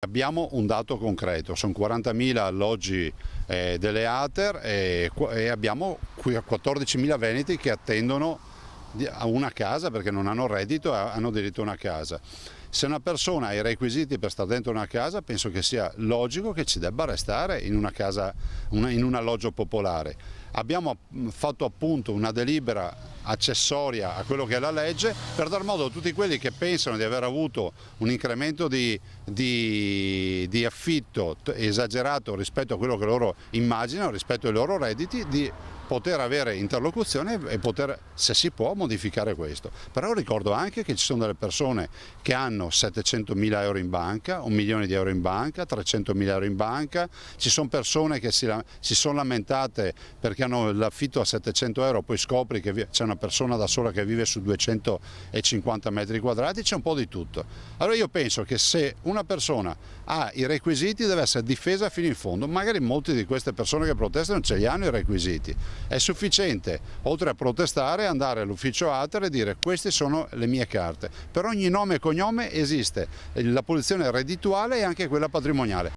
Abbiamo un dato concreto, sono 40.000 alloggi delle ATER e abbiamo 14.000 veneti che attendono a una casa perché non hanno reddito e hanno diritto a una casa. Se una persona ha i requisiti per stare dentro una casa, penso che sia logico che ci debba restare in una casa, in un alloggio popolare. Abbiamo fatto appunto una delibera accessoria a quello che è la legge per dar modo a tutti quelli che pensano di aver avuto un incremento di affitto esagerato rispetto a quello che loro immaginano, rispetto ai loro redditi, di poter avere interlocuzione e poter, se si può, modificare questo. Però ricordo anche che ci sono delle persone che hanno 700.000 euro in banca, 1 milione di euro in banca, 300.000 euro in banca, ci sono persone che si sono lamentate perché hanno l'affitto a 700 euro, poi scopri che c'è una persona da sola che vive su 250 metri quadrati, c'è un po' di tutto. Allora io penso che se una persona ha i requisiti deve essere difesa fino in fondo, magari molte di queste persone che protestano ce li hanno i requisiti. È sufficiente, oltre a protestare, andare all'ufficio ATER e dire queste sono le mie carte. Per ogni nome e cognome esiste la posizione reddituale e anche quella patrimoniale.